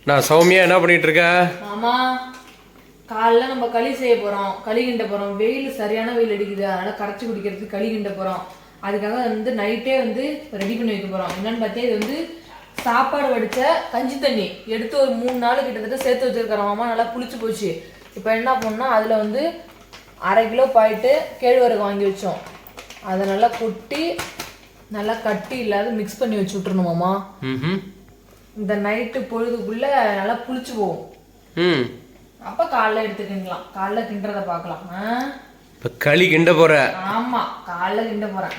நான் சௌமியா என்ன பண்ணிட்டு இருக்க? ஆமா, காலைல நம்ம களி செய்ய போறோம், களி கிண்ட போறோம். வெயில் சரியான வெயில் அடிக்குது, அதனால கரைச்சி குடிக்கிறதுக்கு களி கிண்ட போறோம். அதுக்காக நைட்டே ரெடி பண்ணி வைக்க போறோம். என்னன்னு பார்த்தா இது சாப்பாடு வடிச்ச கஞ்சி தண்ணி எடுத்து ஒரு 3 நாள் கிட்டத்தட்ட சேர்த்து வச்சிருக்கிறோம். மாமா நல்லா புளிச்சு போச்சு. இப்போ என்ன பண்ணோம்னா அதில் 1/2 கிலோ பாயிட்டு கேழ்வரகு வாங்கி வச்சோம். அதை நல்லா கொட்டி நல்லா கட்டி இல்லாத மிக்ஸ் பண்ணி வச்சு விட்டுருணுமாமா. இந்த நைட்டு பொழுதுக்குள்ள நல்லா புளிச்சு போகும். அப்ப காலைல எடுத்துக்கலாம், காலைல கிண்டுறத பார்க்கலாம். இப்ப களி கிண்ட போற? ஆமா, காலைல கிண்ட போறேன்.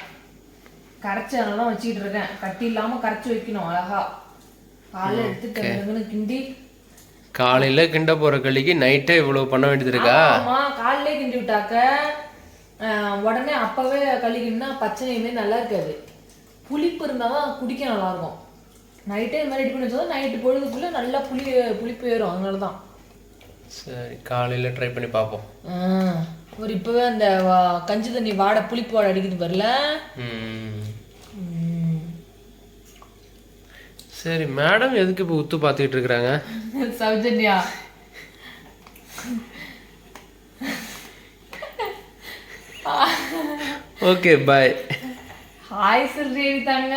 கரைச்சி அதெல்லாம் வச்சுக்கிட்டு இருக்கேன். கட்டி இல்லாம கரைச்சி வைக்கணும் அழகா. காலைல எடுத்து கிண்டி காலையில கிண்ட போற களிக்கு நைட்டே இவ்வளவு பண்ண வேண்டியது இருக்கா? ஆமா, காலையிலே கிண்டி விட்டாக்க உடனே அப்பவே களி கிண்டினா பச்சனையுமே நல்லா இருக்காது. புளிப்பு இருந்தாதான் குடிக்க நல்லா இருக்கும். நைட்டே இது மாதிரி ரெடி பண்ணி வச்சா நைட்டு பொழுதுக்குள்ள நல்லா புளிப்பு ஏறும். அதனாலதான் சரி, காலையில ட்ரை பண்ணி பார்ப்போம். இப்பவே அந்த கஞ்சி தண்ணி வாடை புளிப்பு வாடை அடிக்குது பாருல. சரி, மேடம் எதுக்கு இப்போ உத்து பார்த்துக்கிட்டு இருக்கிறாங்க? சௌஜன்யா ஓகே, பாய். ஹாய் சொல்றீ தாங்க.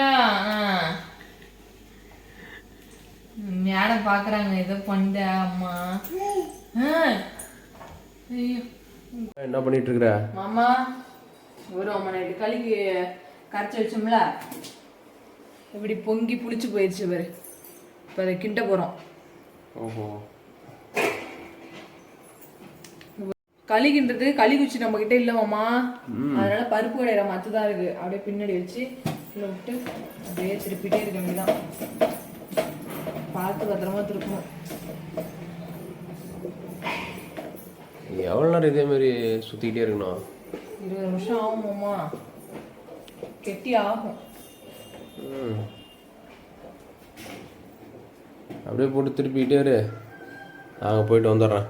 மேடம் பாக்குறாங்க ஏதோ பண்ண. அம்மா என்ன பண்ணிட்டு இருக்கிற? மாமா ஒரு அம்மா நைட்டு களிக்கு கரைச்சி வச்சோம்ல, இப்படி பொங்கி புளிச்சு போயிடுச்சு பாரு. இப்போ அதை கிண்ட போறோம். ஓஹோ, களி கிண்டது களி குச்சி நம்ம கிட்ட இல்ல மாமா. அதனால பருப்பு கடையிற மத்துதான் இருக்கு. அப்படியே பின்னாடி வச்சு உள்ள விட்டு அப்படியே திருப்பிட்டே இருக்க வேண்டியதான். பார்த்து பத்திரமா திருப்பணும். எவ்வளோ நேரம் இதே மாதிரி சுற்றிக்கிட்டே இருக்கணும்? 20 நிமிஷம் ஆகுமாம்மா, கெட்டி ஆகும். அப்படியே போட்டு திருப்பிக்கிட்டே இரு, நாங்கள் போயிட்டு வந்துடுறேன்.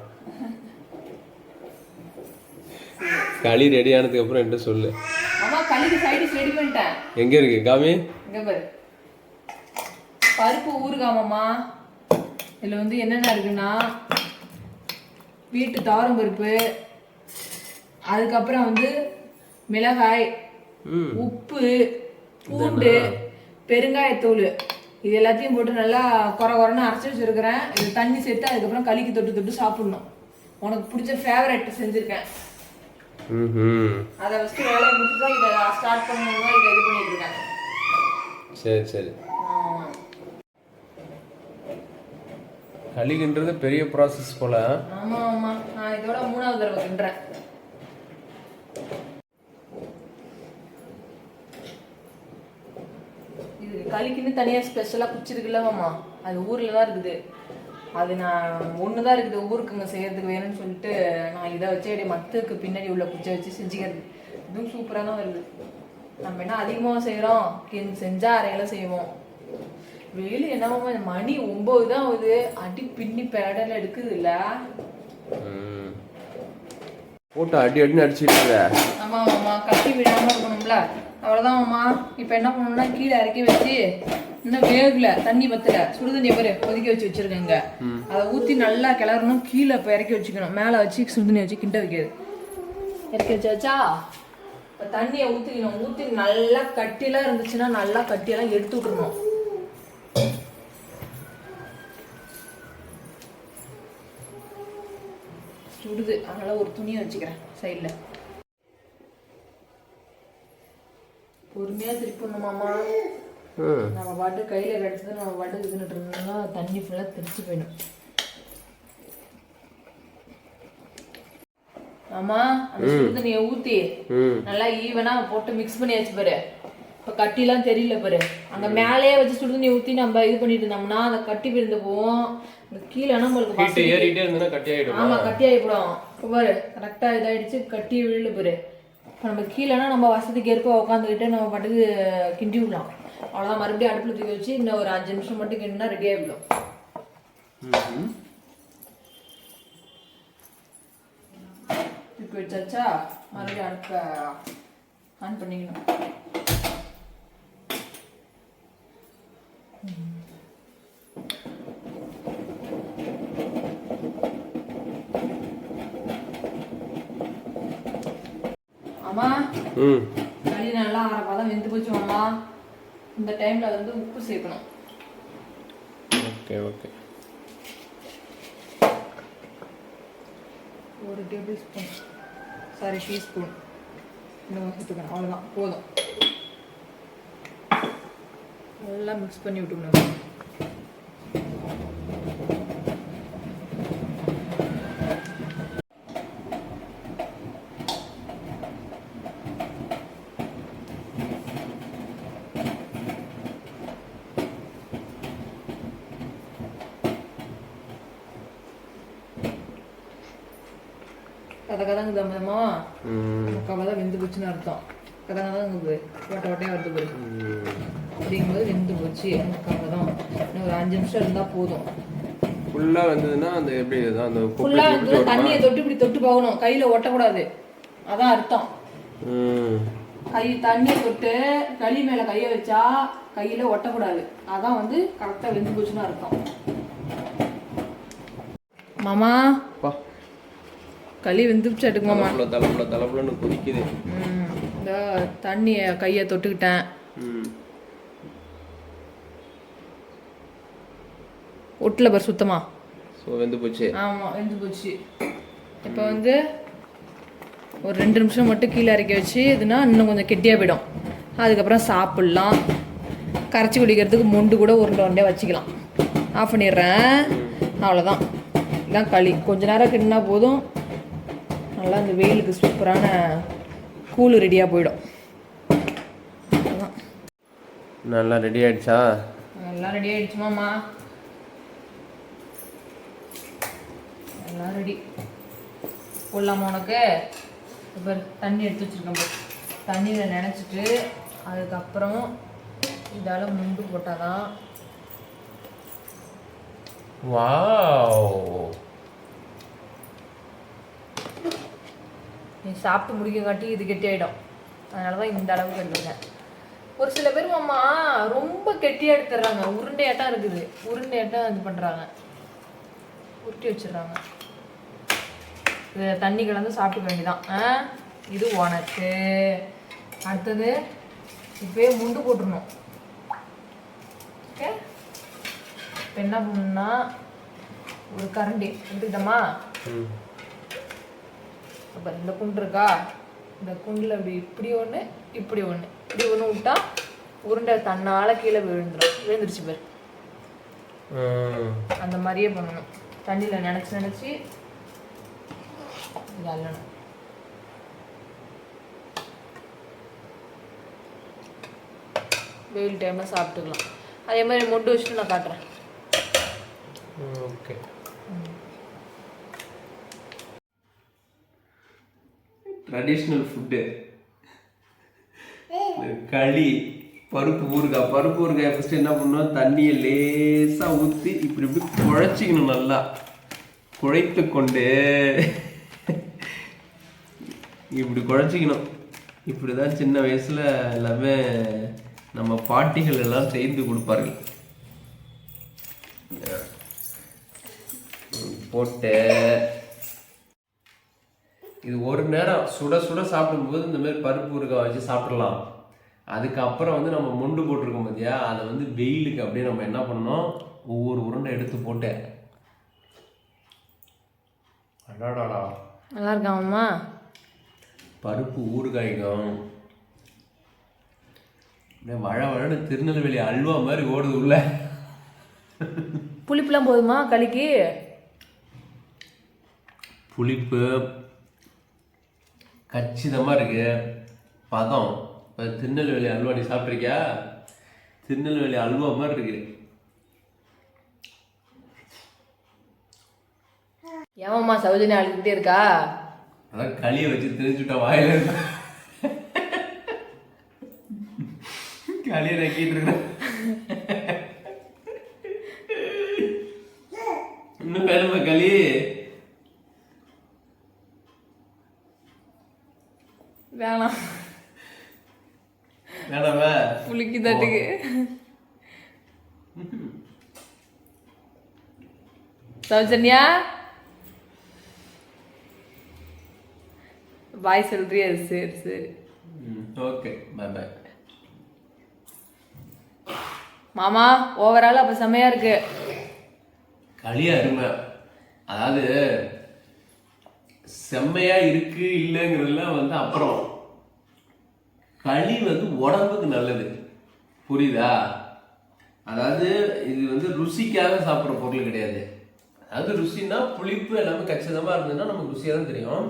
களி ரெடி ஆனதுக்கு அப்புறம் என்கிட்ட சொல்லு. அம்மா களிக்கு சைடிஷ் ரெடி பண்ணிட்டேன். எங்க இருக்கு காமி? இங்க பாரு, பருப்பு ஊறுகாமாம்மா. இதில் என்னென்ன இருக்குன்னா வீட்டு துவரம் பருப்பு, அதுக்கப்புறம் மிளகாய், உப்பு, பூண்டு, பெருங்காயத்தூள், இது எல்லாத்தையும் போட்டு நல்லா குறன்னு அரைச்சி வச்சிருக்கிறேன். இது தண்ணி சேர்த்து அதுக்கப்புறம் களிக்கு தொட்டு தொட்டு சாப்பிடணும். உனக்கு பிடிச்ச ஃபேவரட் செஞ்சுருக்கேன். அதை வச்சு வேலையை முடிச்சு தான் இதை ஸ்டார்ட் பண்ணணும்னா இதை இது பண்ணிட்டு இருக்கேன். சரி சரி. களிகின்றது பெரிய ப்ராசஸ் போல. ஆமா ஆமா, நான் இதோட 3வது தடவை கிண்டுறேன். இது களிக்குன்னு தனியா ஸ்பெஷலா குச்சி இருக்குல்ல மாமா, அது ஊர்ல தான் இருக்குது. அது நான் ஒன்று தான் இருக்குது ஊருக்குங்க செய்யறதுக்கு வேணும்னு சொல்லிட்டு நான் இதை வச்சு அப்படியே மத்துக்கு பின்னாடி உள்ள குச்சை வச்சு செஞ்சுக்கிறது. இதுவும் சூப்பராக தான் வருது. நம்ம என்ன அதிகமாக செய்கிறோம், செஞ்சா அரையில செய்வோம். வெயில் என்னவோ மணி 9 தான் ஆகுது. அடி பின்னி பேடல எடுக்குது இல்ல, போட்டு அடி அடின்னு அடிச்சுட்டு. ஆமா ஆமா, கட்டி விடாம இருக்கணும்ல. அவ்வளவுதான் மாமா. இப்போ என்ன பண்ணணும்னா கீழே இறக்கி வச்சு, இன்னும் வேகல, தண்ணி பத்தல, சுடுதண்ணி பாரு கொதிக்க வச்சு வச்சிருக்கேங்க. அதை ஊற்றி நல்லா கிளறணும். கீழே இப்போ இறக்கி வச்சுக்கணும், மேலே வச்சு சுடுதண்ணி வச்சு கிண்ட வைக்கிறது. இறக்கி வச்சாச்சா? இப்போ தண்ணியை ஊற்றிக்கணும். ஊற்றி நல்லா கட்டியெல்லாம் இருந்துச்சுன்னா நல்லா கட்டியெல்லாம் எடுத்து விட்டுருணும். சுடுது, அதனால ஒரு துணியை வச்சுக்கிறேன் சைடில். பொறுமையா திருப்பணுமாமா. நம்ம பாட்டு கையில கிடைச்சது நம்ம பாட்டு இதுன்னுட்டு இருந்தோம்னா தண்ணி ஃபுல்லா தெரிச்சு போயிடும். ஆமா, அந்த சுடு தண்ணியை ஊத்தி நல்லா ஈவனா போட்டு மிக்ஸ் பண்ணியாச்சு பாரு. இப்ப கட்டி எல்லாம் தெரியல பாரு. அங்க மேலேயே வச்சு சுடு தண்ணி ஊத்தி நம்ம இது பண்ணிட்டு இருந்தோம்னா அந்த கட்டி விழுந்து போவோம். இந்த கீழே நம்மளுக்கு கட்டி ஆயிடும். ஆமா, கட்டி ஆயிடும். இப்ப பாரு கரெக்டா இதாயிடுச்சு, கட்டி விழுந்து பாரு. இப்போ நம்ம கீழேனா நம்ம வசதிக்கு ஏற்ப உட்காந்துக்கிட்டு நம்ம பாட்டுக்கு கிண்டி விடலாம். அவ்வளோதான். மறுபடியும் அடுப்பில் தூக்கி வச்சு இன்னும் ஒரு 5 நிமிஷம் மட்டும் கிண்டினா ரெடி ஆகிடும். தூக்கி வச்சாச்சா, மறுபடியும் அடுப்பை ஆன் பண்ணிக்கணும். மாமா ம் களி நல்லா அரைப்பாதான் வெந்து போச்சு மாமா. இந்த டைம்ல வந்து உப்பு சேர்க்கணும். Okay okay. 1 table spoon, sorry teaspoon இன்னும் சேர்த்துக்கணும். அவ்வளோதான், போதும். நல்லா மிக்ஸ் பண்ணி விட்டுக்கணும். கதகதாங்குது அம்மா. முக்கால் தான் வெந்து போச்சுன்னு அர்த்தம். கதகதாங்குது, ஓட்ட ஓட்டையாக வருது போய். அப்படிங்கும்போது வெந்து போச்சு முக்கால் தான். இன்னும் ஒரு 5 நிமிஷம் இருந்தால் போதும். ஃபுல்லாக வந்ததுன்னா அந்த எப்படி அந்த ஃபுல்லாக வந்து தண்ணியை தொட்டு இப்படி தொட்டு போகணும், கையில் ஒட்டக்கூடாது. அதான் அர்த்தம். கை தண்ணியை தொட்டு களி மேலே கையை வச்சா கையில் ஒட்டக்கூடாது. அதான் வந்து கரெக்டாக வெந்து போச்சுன்னு அர்த்தம். மாமா களி வெந்துச்சாட்டுக்கு மாமா. தலப்புலன்னு கொதிக்குது. இந்த தண்ணியை கையை தொட்டுக்கிட்டேன். ஒட்டில் பார் சுத்தமா. ஸோ வெந்து போச்சு. ஆமாம் வெந்து போச்சு. இப்போ வந்து ஒரு 2 நிமிஷம் மட்டும் கீழே இறக்கி வச்சு இதுனா இன்னும் கொஞ்சம் கெட்டியாக போயிடும். அதுக்கப்புறம் சாப்பிட்லாம். கரைச்சி குடிக்கிறதுக்கு மொண்டு கூட உருண்டை உருண்டையாக வச்சுக்கலாம். ஆஃப் பண்ணிடுறேன். அவ்வளோதான். இதான் களி. கொஞ்ச நேரம் கிண்டினா போதும். நல்லா இந்த வெயிலுக்கு சூப்பரான கூழ் ரெடியாக போயிடும். நல்லா ரெடி ஆயிடுச்சா? நல்லா ரெடி ஆயிடுச்சுமாம்மா. எல்லாம் ரெடி. போடலாமா உனக்கு? இப்போ தண்ணி எடுத்து வச்சுருக்கேன். தண்ணியில் நினச்சிட்டு அதுக்கப்புறம் இதால் முண்டு போட்டாதான். வாவ், நீ சாப்பிட்டு முடிக்கங்காட்டி இது கெட்டி ஆகிடும். அதனால தான் இந்த அளவுக்கு எடுத்துருக்கேன். ஒரு சில பேர் மாமா ரொம்ப கெட்டியாக எடுத்துடுறாங்க. உருண்டையாட்டம் இருக்குது, உருண்டையாட்டம் இது பண்ணுறாங்க, உருட்டி வச்சிடுறாங்க. இது தண்ணி கலந்து சாப்பிட்டுக்க வேண்டியதான். இது உனக்கு. அடுத்தது இப்போயே முண்டு போட்டுடணும். ஓகே, இப்போ என்ன பண்ணணும்னா ஒரு கரண்டி எடுத்துக்கிட்டோமா. அப்போ இந்த குண்டு இருக்கா, இந்த குண்டில் இப்படி இப்படி ஒன்று இப்படி ஒன்று இப்படி ஒன்று விட்டா உருண்டை தன்னால் கீழே விழுந்துருச்சு பேர். அந்த மாதிரியே பண்ணணும். தண்ணியில் நினச்சி இது அள்ளணும். வெயில் டைமில் சாப்பிட்டுக்கலாம். அதே மாதிரி மொண்டு வச்சுட்டு நான் காட்டுறேன். ஓகே. ட்ரெடிஷ்னல் ஃபுட்டு களி, பருப்பு ஊறுகாய். பருப்பு ஊறுகாய் ஃபஸ்ட்டு என்ன பண்ணணும், தண்ணியை லேசாக ஊற்றி இப்படி இப்படி குழைச்சிக்கணும். நல்லா குழைத்து கொண்டு இப்படி குழைச்சிக்கணும். இப்படி தான் சின்ன வயசில் எல்லாமே நம்ம பாட்டிகள் எல்லாம் செய்து கொடுப்பார்கள். போட்டு இது ஒரு நேரம் சுட சுட சாப்பிடும்போது இந்த மாதிரி பருப்பு ஊறுகாய் வச்சு சாப்பிடலாம். அதுக்கப்புறம் வந்து நம்ம முண்டு போட்டிருக்கோம் பார்த்தியா, அதை வந்து வெயிலுக்கு அப்படியே நம்ம என்ன பண்ணோம், ஒவ்வொரு உருண்டை எடுத்து போட்டு. அடாடாடா நல்லா இருக்காமம்மா. பருப்பு ஊறுகாய்க்கும் மழை மழைன்னு திருநெல்வேலி அல்வா மாதிரி ஓடுது உள்ள. புளிப்புலாம் போதுமா களிக்கு? புளிப்பு கச்சிதமாக இருக்கு, பதம். இப்போ திருநெல்வேலி அல்வா நீ சாப்பிட்ருக்கியா? திருநெல்வேலி அல்வா மாதிரி இருக்கு. ஏமாம்மா சௌஜன்யா அழுதுகிட்டே இருக்கா? அதான் களியை வச்சு தெரிஞ்சுட்டா வாயில இருக்க களியை நக்கிட்டு இருக்கேன். இன்னும் வேணுமா களி? வேணாம் வேணாமா? புளிக்கு தட்டுக்கு. சௌஜன்யா பாய் சொல்றியா? சரி சரி. Okay, bye bye. மாமா ஓவரால் அப்போ செம்மையா இருக்கு. களியா அருமை. அதாவது செம்மையா இருக்கு இல்லைங்கிறதுலாம் வந்து அப்புறம், களி வந்து உடம்புக்கு நல்லது, புரியுதா? அதாவது இது வந்து ருசிக்காக சாப்பிட்ற பொருள் கிடையாது. அதாவது ருசின்னா புளிப்பு எல்லாமே கச்சிதமாக இருந்ததுன்னா நமக்கு ருசியாக தான் தெரியும்.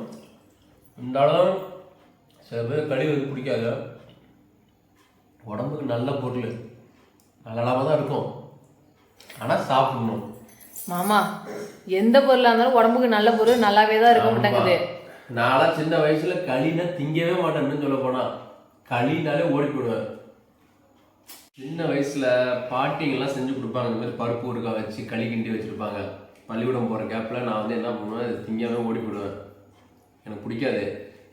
இருந்தாலும் சில பேர் களி வந்து பிடிக்காது. உடம்புக்கு நல்ல பொருள், நல்லதாக தான் இருக்கும், ஆனால் சாப்பிடணும். மாமா எந்த பொருளாக இருந்தாலும் உடம்புக்கு நல்ல பொருள் நல்லாவே தான் இருக்க மாட்டேங்குது. நான்லாம் சின்ன வயசுல களினா திங்கவே மாட்டேன்னு சொல்ல போனா, களினாலே ஓடி போடுவேன். சின்ன வயசுல பாட்டிங்கெல்லாம் செஞ்சு கொடுப்பாங்க, இந்த மாதிரி பருப்பு ஊறுகாய் வச்சு களி கிண்டி வச்சிருப்பாங்க. பள்ளிக்கூடம் போகிற கேப்பில் நான் வந்து என்ன பண்ணுவேன், இது திங்காமே ஓடி போடுவேன். எனக்கு பிடிக்காது.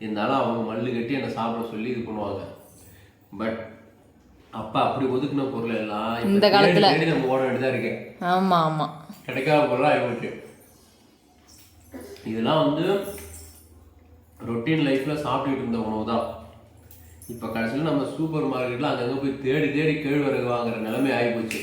இருந்தாலும் அவங்க மல்லு கட்டி என்னை சாப்பிட சொல்லி இது பண்ணுவாங்க. பட் அப்பா அப்படி ஒதுக்குன பொருள் எல்லாம் இந்த காலத்துல தேடி நம்ம ஓட வேண்டியதாக இருக்கு. ஆமா ஆமா, கிடைக்காத பொருளாக ஆகிப்போச்சு. இதெல்லாம் வந்து ரொட்டீன் லைஃப்பில் சாப்பிட்டுட்டு இருந்த உணவு தான். இப்போ கடைசியில் நம்ம சூப்பர் மார்க்கெட்டில் அங்கங்கே போய் தேடி தேடி கேழ்வரகு வாங்குற நிலைமை ஆகிப்போச்சு.